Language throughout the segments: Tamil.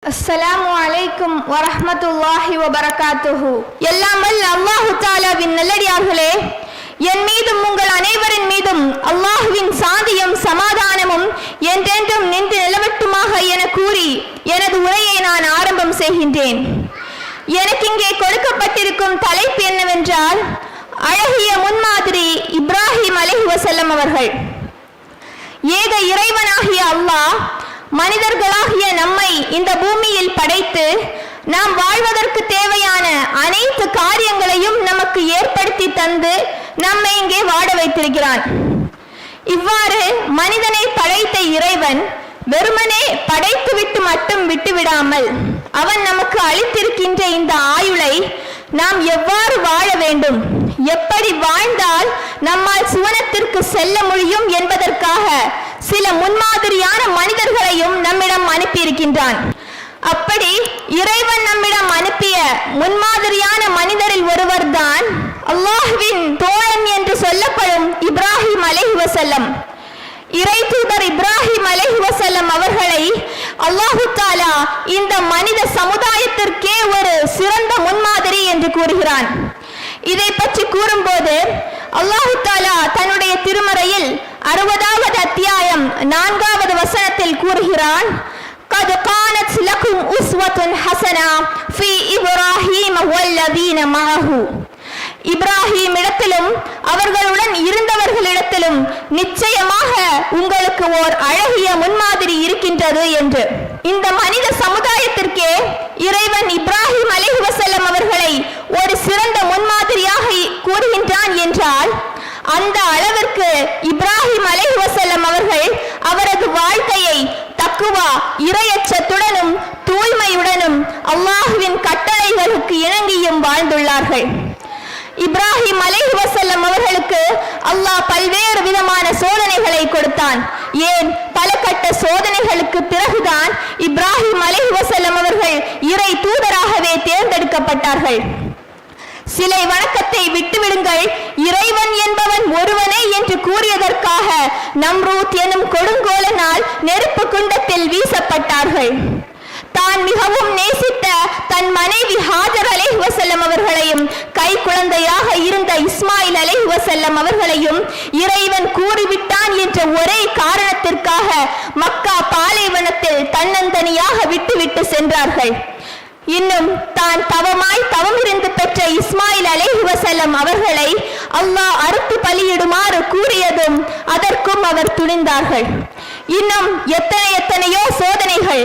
அஸ்ஸலாமு அலைக்கும் வரஹ்மத்துல்லாஹி வபரகாத்துஹு. எல்லாம் வல்ல அல்லாஹு தஆலாவின் நல்லடியார்களே, என் மீதும் உங்கள் அனைவரின் மீதும் அல்லாஹுவின் சாந்தியும் சமாதானமும் என்றென்றும் நின்று நிலவட்டுமாக என கூறி எனது உரையை நான் ஆரம்பம் செய்கின்றேன். எனக்கு இங்கே கொடுக்கப்பட்டிருக்கும் தலைப்பு என்னவென்றால், அழகிய முன்மாதிரி இப்ராஹிம் அலைஹிவஸல்லம் அவர்கள். ஏக இறைவனாகிய அல்லாஹ் மனிதர்களாகிய நம்மை இந்த பூமியில் படைத்து நாம் வாழ்வதற்கு தேவையான அனைத்து காரியங்களையும் நமக்கு ஏற்படுத்தி தந்து நம்மை இங்கே வாழ வைத்திருக்கிறான். இவ்வாறு மனிதனை படைத்த இறைவன் வெறுமனே படைத்துவிட்டு மட்டும் விட்டுவிடாமல் அவன் நமக்கு அளித்திருக்கின்ற இந்த ஆயுளை நாம் எவ்வாறு வாழ வேண்டும், எப்படி வாழ்ந்தால் நம்மால் சுவனத்திற்கு செல்ல முடியும் என்பதற்காக சில முன்மாதிரியான மனிதர்களையும் நம்மிடம் அனுப்பியிருக்கின்றான். அப்படி இறைவன் நம்மிடம் அனுப்பிய முன்மாதிரியான மனிதரில் ஒருவர் தான் அல்லாஹ்வின் தோழன் என்று சொல்லப்படும் இப்ராஹிம் அலைஹிவஸல்லம். இறை தூதர் இப்ராஹிம் அலைஹிவஸல்லம் அவர்களை அல்லாஹு தஆலா இந்த மனித சமுதாயத்திற்கே ஒரு சிறந்த முன்மாதிரி என்று கூறுகிறான். இதை பற்றி கூறும்போது அல்லாஹு தஆலா தன்னுடைய திருமறையில் 60வது அத்தியாயம் 4வது வசனத்தில் கூறுகிறான், قد كانت لكم أسوة حسنة في إبراهيم والذين معه. இப்ராஹிம் இடத்திலும் அவர்களுடன் இருந்தவர்களிடத்திலும் நிச்சயமாக உங்களுக்கு ஓர் அழகிய முன்மாதிரி இருக்கின்றது என்று. இந்த மனித சமுதாயத்திற்கே இறைவன் இப்ராஹிம் அலைஹிவஸல்லம் அவர்களை ஒரு சிறந்த முன்மாதிரியாக கூறுகின்றான் என்றால், அந்த அளவிற்கு இப்ராஹிம் அலைஹிவஸல்லம் அவர்கள் அவரது வாழ்க்கையை தக்குவா இறையச்சத்துடனும் தூய்மையுடனும் அல்லாஹ்வின் கட்டளைகளுக்கு இணங்கியும் வாழ்ந்துள்ளார்கள். இப்ராஹிம் அலைஹிவஸல்லம் அவர்களுக்கு அல்லாஹ் பல்வேறு விதமான சோதனைகளை கொடுத்தான். ஏன், பல கட்ட சோதனைகளுக்கு பிறகுதான் இப்ராஹிம் அலைஹிவஸல்லம் அவர்கள் இறை தூதராகவே தேர்ந்தெடுக்கப்பட்டார்கள். சிலை வணக்கத்தை விட்டுவிடுங்கள், இறைவன் என்பவன் ஒருவனே என்று கூறியதற்காக நம்ரூத் எனும் கொடுங்கோலனால் நெருப்பு குண்டத்தில் வீசப்பட்டார்கள். தான் மிகவும் நேசித்த தன் மனைவி ஹாஜர் அலைஹிவஸல்லம் அவர்களையும் கை குழந்தையாக இருந்த இஸ்மாயில் அலைஹிவஸல்லம் அவர்களையும் இறைவன் கூறிவிட்டான் என்ற ஒரே காரணத்திற்காக மக்கா பாலைவனத்தில் தன்னந்தனியாக விட்டுவிட்டு சென்றார்கள். இன்னும் தான் தவம் இருந்து பெற்ற இஸ்மாயில் அலைஹிவஸல்லம் அவர்களை அல்லாஹ் அறுத்து பலியிடுமாறு கூறியதும் அதற்கும் அவர் துணிந்தார்கள். இன்னும் எத்தனையோ சோதனைகள்.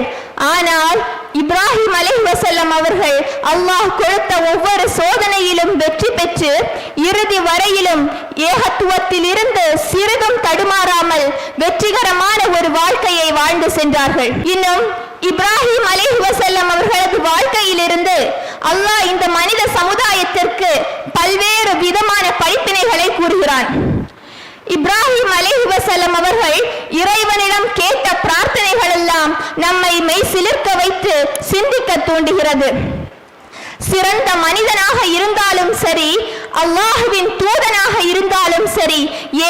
ஆனால் இப்ராஹிம் அலைஹிவஸல்லம் அவர்கள் அல்லாஹ் கொடுத்த ஒவ்வொரு சோதனையிலும் வெற்றி பெற்று இறுதி வரையிலும் ஏகத்துவத்தில் இருந்து சிறிதும் தடுமாறாமல் வெற்றிகரமான ஒரு வாழ்க்கையை வாழ்ந்து சென்றார்கள். இன்னும் இப்ராஹிம் அலைஹிவஸல்லம் அவர்களது வாழ்க்கையிலிருந்து அல்லாஹ் இந்த மனித சமுதாயத்திற்கு பல்வேறு விதமான படிப்பினைகளை கூறுகிறான். இப்ராஹிம் அலைஹிவஸல்லம் அவர்கள் இறைவனிடம் கேட்ட பிரார்த்தனைகள் எல்லாம் நம்மை மெய் சிலிர்க்க வைத்து சிந்திக்க தூண்டுகிறது. சிறந்த மனிதனாக இருந்தாலும் சரி, அல்லாஹுவின் தூதனாக இருந்தாலும் சரி,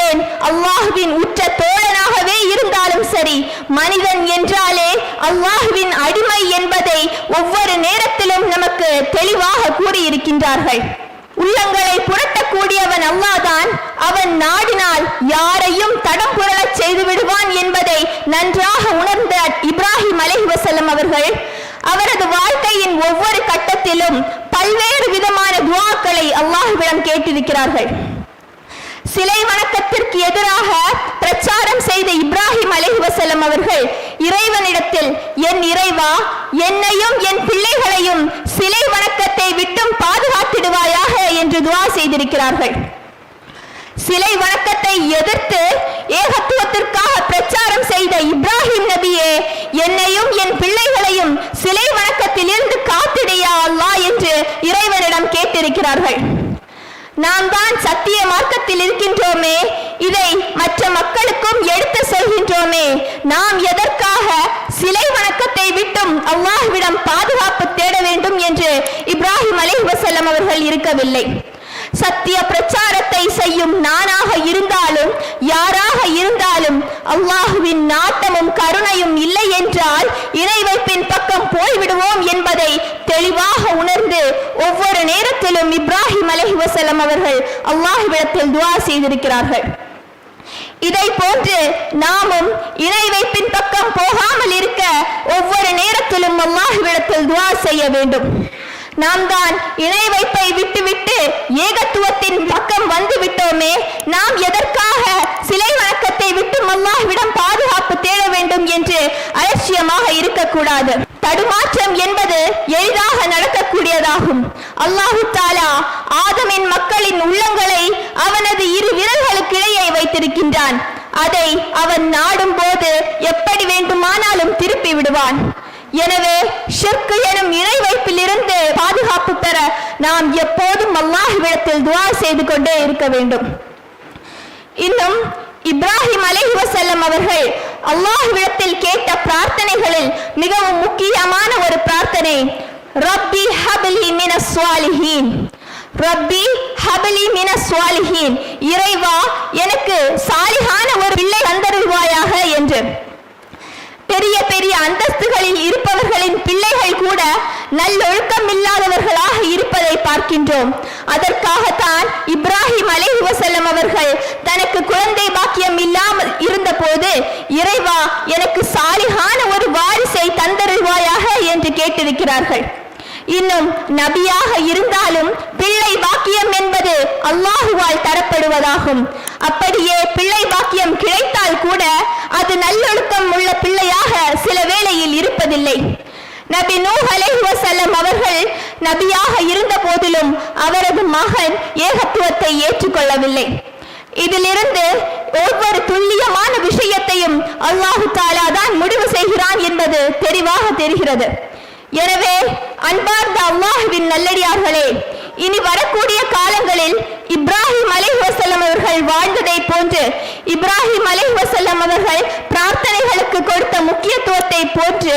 ஏன் அல்லாஹுவின் உற்ற தோழனாகவே இருந்தாலும் சரி, மனிதன் என்றாலே அல்லாஹுவின் அடிமை என்பதை ஒவ்வொரு நேரத்திலும் நமக்கு தெளிவாக கூறியிருக்கின்றார்கள். உள்ளங்களை புரட்டக்கூடியவன் அல்லாஹ்தான். அவன் நாடினால் யாரையும் தடம் புரளச் செய்து விடுவான் என்பதை நன்றாக உணர்ந்த இப்ராஹிம் அலைஹிவஸல்லம் அவர்கள் அவரது வாழ்க்கையின் ஒவ்வொரு கட்டத்திலும் பல்வேறு விதமான துஆக்களை அல்லாஹ்விடம் கேட்டிருக்கிறார்கள். சிலை வணக்கத்திற்கு எதிராக பிரச்சாரம் செய்த இப்ராஹிம் அலைஹிவஸல்லம் அவர்கள் இறைவனிடத்தில், என் இறைவா, என்னையும் என் பிள்ளைகளையும் சிலை வணக்கத்தை விட்டும் பாதுகாத்திடுவாயாக என்று துஆ செய்திருக்கிறார்கள். சிலை வணக்கத்தை எதிர்த்து ஏகத்துவத்திற்காக பிரச்சாரம் செய்த இப்ராஹிம் நபியே, என்னையும் என் பிள்ளைகளையும் சிலை வணக்கத்தில் இருந்து காத்திடையா அல்லாஹ் என்று இறைவனிடம் கேட்டிருக்கிறார்கள். நாம் தான் சத்திய மார்க்கத்தில் இருக்கின்றோமே, இதை மற்ற மக்களுக்கும் எடுத்து சொல்கின்றோமே, நாம் எதற்காக சிலை வணக்கத்தை விட்டும் அல்லாஹ்விடம் பாதுகாப்பு தேட வேண்டும் என்று இப்ராஹிம் அலைஹிவஸல்லம் அவர்கள் இருக்கவில்லை. சத்திய பிரச்சாரத்தை செய்யும் நானாக இருந்தாலும் யாராக இருந்தாலும் அல்லாஹுவின் நாட்டமும் கருணையும் இல்லை என்றால் இணை வைப்பின் பக்கம் போய்விடும் தெளிவாக உணர்ந்து ஒவ்வொரு நேரத்திலும் இப்ராஹிம் அலைஹிஸ்ஸலாம் அவர்கள் அல்லாஹ்விடத்தில் துஆ செய்திருக்கிறார்கள். இதை போன்று நாமும் இணை வைப்பின் பக்கம் போகாமல் இருக்க ஒவ்வொரு நேரத்திலும் அல்லாஹ்விடத்தில் துஆ செய்ய வேண்டும். நாம் தான் இணை வைப்பை விட்டுவிட்டு ஏகத்துவத்தின் பக்கம் வந்து விட்டோமே, நாம் எதற்காக சிலை வணக்கத்தை விட்டு அல்லாஹ்விடம் பாதுகாப்பு தேட வேண்டும் என்று அலட்சியமாக இருக்கக்கூடாது. தடுமாற்றம் என்பது எளிதாக நடக்கக்கூடியதாகும். அல்லாஹு தஆலா ஆதமின் மக்களின் உள்ளங்களை அவனது இரு விரல்களுக்கிடையே வைத்திருக்கின்றான். அதை அவன் நாடும் போது எப்படி வேண்டுமானாலும் திருப்பி விடுவான். எனவே ஷிர்க் எனும் இணை வைப்பில் இருந்து பாதுகாப்பு பெற நாம் எப்போதும் அல்லாஹ்விடத்தில் துஆ செய்து கொண்டே இருக்க வேண்டும். இன்னும் இப்ராஹிம் அலைஹிஸ்ஸலாம் அவர்கள் அல்லாஹ்விடத்தில் கேட்ட பிரார்த்தனைகளில் மிகவும் முக்கியமான ஒரு பிரார்த்தனை ரப்பி ஹப்லி மினஸ் ஸாலிஹீன். ரப்பி ஹப்லி மினஸ் ஸாலிஹீன், இறைவா எனக்கு சாலிஹான ஒரு பிள்ளை தந்தருள்வாயாக என்று. பெரிய பெரிய அந்தஸ்துகளில் இருப்பவர்களின் பிள்ளைகள் கூட நல்லொழுக்கம் இல்லாதவர்களாக இருப்பதை பார்க்கின்றோம். அதற்காகத்தான் இப்ராஹிம் அலைஹிஸ்ஸலாம் அவர்கள் தனக்கு குழந்தை பாக்கியம் இல்லாமல் இருந்த போது இறைவா எனக்கு சாலிஹான ஒரு வாரிசை தந்தருள்வாயாக என்று கேட்டிருக்கிறார்கள். இன்னும் நபியாக இருந்தாலும் பிள்ளை பாக்கியம் என்பது அல்லாஹுவால் தரப்படுவதாகும். அப்படியே பிள்ளை பாக்கியம் கிடைத்தால் கூட அது நல்லொழுக்கம் உள்ள பிள்ளையாக சில வேளையில் இருப்பதில்லை. நபி நூஹ் அலைஹிஸ்ஸலாம் அவர்கள் நபியாக இருந்த போதிலும் அவரது மகன் ஏகத்துவத்தை ஏற்றுக்கொள்ளவில்லை. இதிலிருந்து ஒவ்வொரு துல்லியமான விஷயத்தையும் அல்லாஹு தஆலா தான் முடிவு செய்கிறான் என்பது தெளிவாக தெரிகிறது. எனவே அன்பார்ந்த அல்லாஹ்வின் நல்லடியார்களே, இனி வரக்கூடிய காலங்களில் இப்ராஹிம் அலைஹிஸ்ஸலாம் அவர்கள் வாழ்ந்ததை போன்று இப்ராஹிம் அலைஹிஸ்ஸலாம் அவர்கள் பிரார்த்தனைகளுக்கு கொடுத்த முக்கியத்துவத்தை போன்று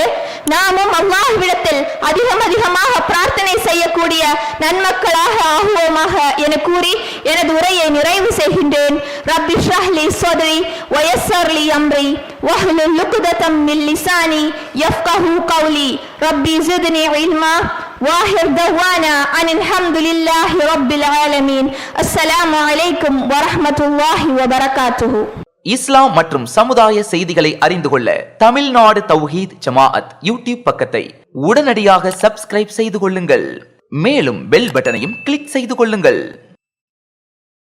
நாமும் அல்லாஹ்விடத்தில் அதிகமாக பிரார்த்தனை செய்யக்கூடிய நன்மக்களாக ஆகுவோமாக என கூறி எனது உரையை நிறைவு செய்கின்றேன். ரப்பி ஷ்ரஹ் லி ஸத்ரி வ யஸ்ஸிர் லி அம்ரி வஹ்லுல் உக்ததம் மின் லிசானி யஃப்கஹு கௌலி ரப்பி ஸித்னி இல்மா வாஹிர் தவானா அனில் ஹம்துலில்லாஹி ரப்பில் ஆலமீன். அஸ்ஸலாமு அலைக்கும் வரஹ்மத்துல்லாஹி வபரகாத்துஹு. இஸ்லாம் மற்றும் சமுதாய செய்திகளை அறிந்து கொள்ள தமிழ்நாடு தௌஹீத் ஜமாஅத் யூடியூப் பக்கத்தை உடனடியாக சப்ஸ்கிரைப் செய்து கொள்ளுங்கள். மேலும் பெல் பட்டனையும் கிளிக் செய்து கொள்ளுங்கள்.